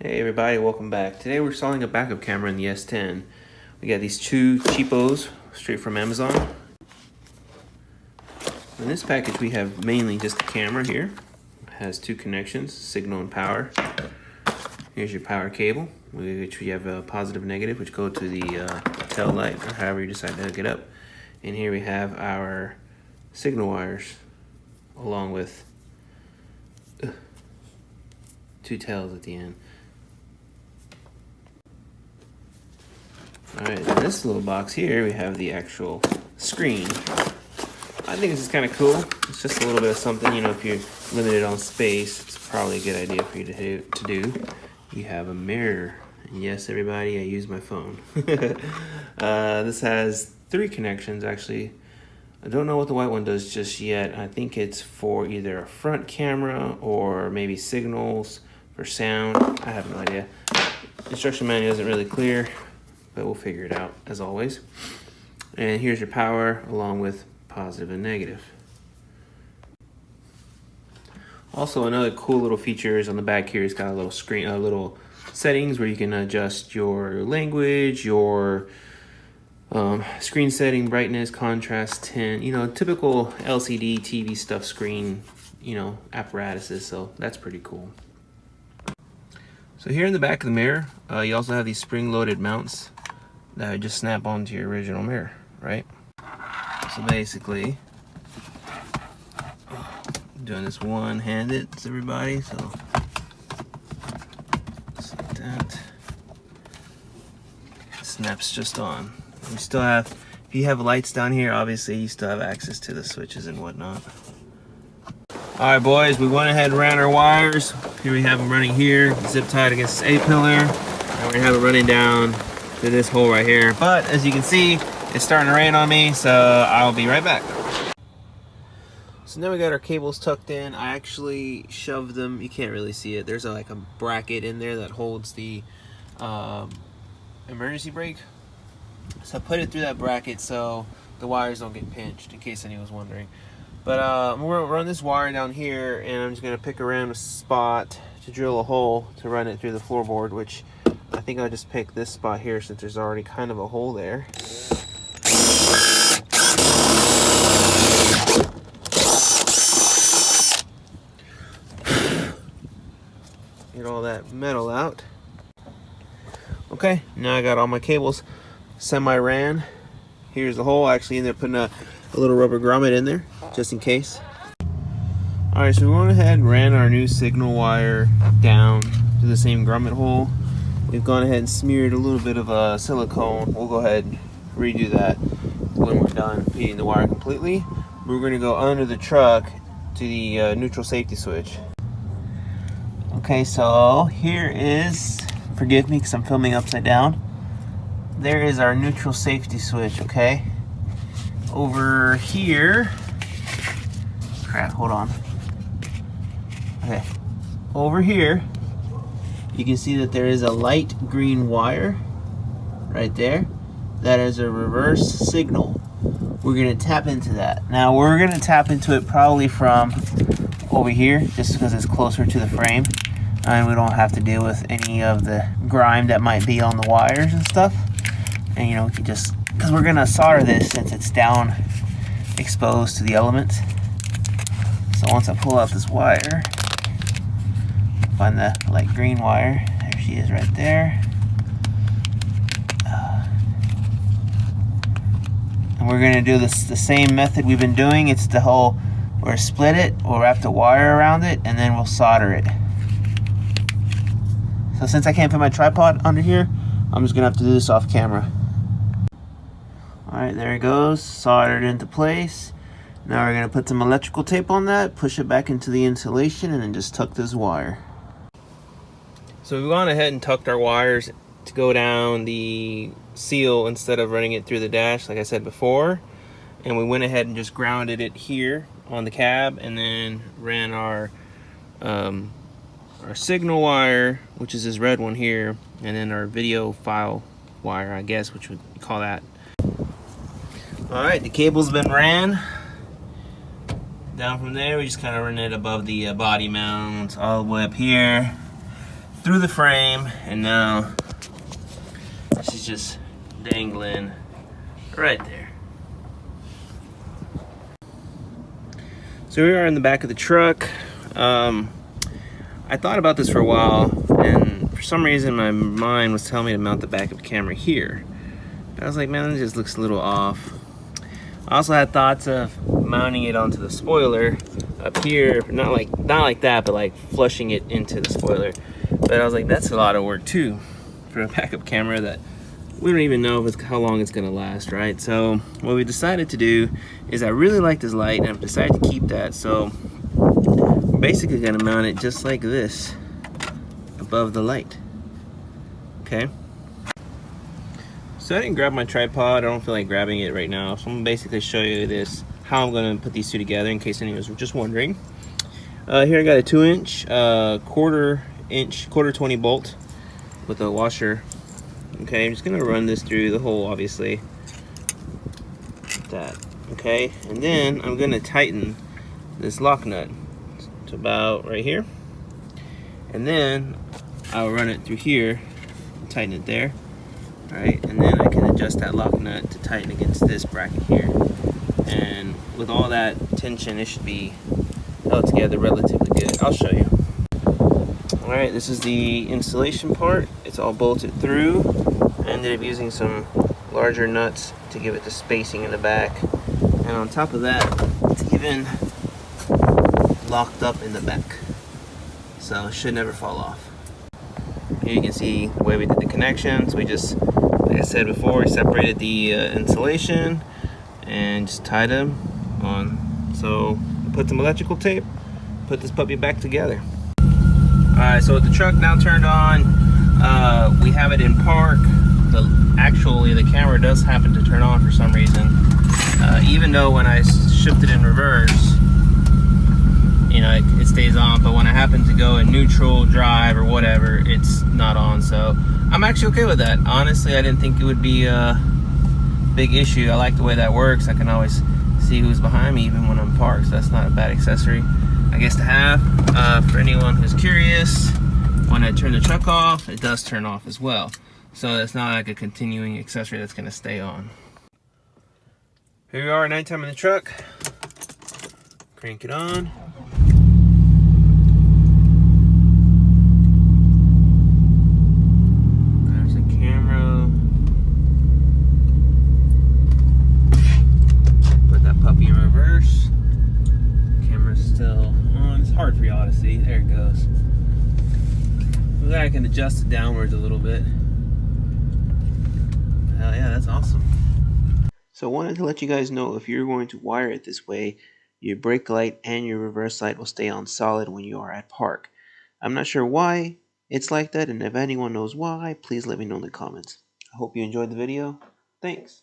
Hey everybody, welcome back. Today we're selling a backup camera in the S10. We got these two cheapos straight from Amazon. In this package we have mainly just the camera here. It has two connections, signal and power. Here's your power cable, which we have a positive and negative, which go to the tail light or however you decide to hook it up. And here we have our signal wires along with two tails at the end. Alright, in this little box here, we have the actual screen. I think this is kind of cool. It's just a little bit of something, you know, if you're limited on space, it's probably a good idea for you to do. You have a mirror. And yes, everybody, I use my phone. This has three connections, actually. I don't know what the white one does just yet. I think it's for either a front camera or maybe signals for sound. I have no idea. Instruction manual isn't really clear, but we'll figure it out as always. And here's your power along with positive and negative. Also, another cool little feature is on the back here. It's got a little screen, little settings where you can adjust your language, your screen setting, brightness, contrast, tint, you know, typical LCD TV stuff screen, you know, apparatuses. So that's pretty cool. So here in the back of the mirror, you also have these spring-loaded mounts that would just snap onto your original mirror, right? So basically, I'm doing this one-handed, everybody, so just like that. It snaps just on. You still have, if you have lights down here, obviously you still have access to the switches and whatnot. Alright boys, we went ahead and ran our wires. Here we have them running here, zip tied against this A-pillar. And we're gonna have it running down to this hole right here. But as you can see, it's starting to rain on me, so I'll be right back. So now we got our cables tucked in. I actually shoved them, you can't really see it. There's like a bracket in there that holds the emergency brake. So I put it through that bracket so the wires don't get pinched, in case anyone was wondering. But we're gonna run this wire down here, and I'm just gonna pick a random spot to drill a hole to run it through the floorboard, which I think I'll just pick this spot here since there's already kind of a hole there. Get all that metal out. Okay, now I got all my cables semi-ran. Here's the hole. I actually ended up putting a little rubber grommet in there, just in case. Alright, so we went ahead and ran our new signal wire down to the same grommet hole. We've gone ahead and smeared a little bit of silicone. We'll go ahead and redo that when we're done feeding the wire completely. We're going to go under the truck to the neutral safety switch. Okay, so here is, forgive me because I'm filming upside down. There is our neutral safety switch, okay? Over here, crap, hold on. Okay, over here, you can see that there is a light green wire right there. That is a reverse signal. We're gonna tap into that. Now we're gonna tap into it probably from over here, just because it's closer to the frame. And we don't have to deal with any of the grime that might be on the wires and stuff. And you know, we can just, because we're gonna solder this since it's down exposed to the elements. So once I pull out this wire, find the light green wire. There she is right there. And we're gonna do this the same method we've been doing. It's the whole, we'll split it, we'll wrap the wire around it, and then we'll solder it. So since I can't put my tripod under here, I'm just gonna have to do this off camera. Alright, there it goes, soldered into place. Now we're gonna put some electrical tape on that, push it back into the insulation, and then just tuck this wire. So we've gone ahead and tucked our wires to go down the seal instead of running it through the dash like I said before. And we went ahead and just grounded it here on the cab, and then ran our signal wire, which is this red one here, and then our video file wire, I guess, which would call that. Alright, the cable's been ran. Down from there, we just kind of run it above the body mount all the way up here. through the frame, and now she's just dangling right there. So we are in the back of the truck. I thought about this for a while, and for some reason my mind was telling me to mount the backup camera here. But I was like, man, that just looks a little off. I also had thoughts of mounting it onto the spoiler up here, not like that, but like flushing it into the spoiler. But I was like, that's a lot of work too for a backup camera that we don't even know if how long it's gonna last, right? So what we decided to do is I really like this light, and I've decided to keep that. So we're basically gonna mount it just like this above the light. Okay. So I didn't grab my tripod. I don't feel like grabbing it right now. So I'm gonna basically show you this, how I'm gonna put these two together in case anyone was just wondering. Here I got a 2-inch, quarter 20 bolt with a washer. Okay, I'm just gonna run this through the hole, obviously. Like that. Okay, and then I'm gonna tighten this lock nut to about right here, and then I'll run it through here, tighten it there. All right, and then I can adjust that lock nut to tighten against this bracket here. And with all that tension, it should be held together relatively good. I'll show you. All right, this is the installation part. It's all bolted through. I ended up using some larger nuts to give it the spacing in the back. And on top of that, it's even locked up in the back. So it should never fall off. Here you can see the way we did the connections. We just, like I said before, we separated the insulation and just tied them on. So put some electrical tape, put this puppy back together. Alright, so with the truck now turned on, we have it in park. Actually, the camera does happen to turn on for some reason. Even though when I shift it in reverse, you know, it stays on, but when I happen to go in neutral, drive, or whatever, it's not on. So I'm actually okay with that. Honestly, I didn't think it would be a big issue. I like the way that works. I can always see who's behind me even when I'm parked, so that's not a bad accessory, I guess, to have. For anyone who's curious, when I turn the truck off, it does turn off as well. So it's not like a continuing accessory that's gonna stay on. Here we are, nighttime in the truck. Crank it on. There's the camera. Put that puppy in reverse. Camera's still on. It's hard for y'all to see. There it goes. I can adjust it downwards a little bit. Hell yeah, that's awesome. So I wanted to let you guys know, if you're going to wire it this way, your brake light and your reverse light will stay on solid when you are at park. I'm not sure why it's like that, and if anyone knows why, please let me know in the comments. I hope you enjoyed the video. Thanks.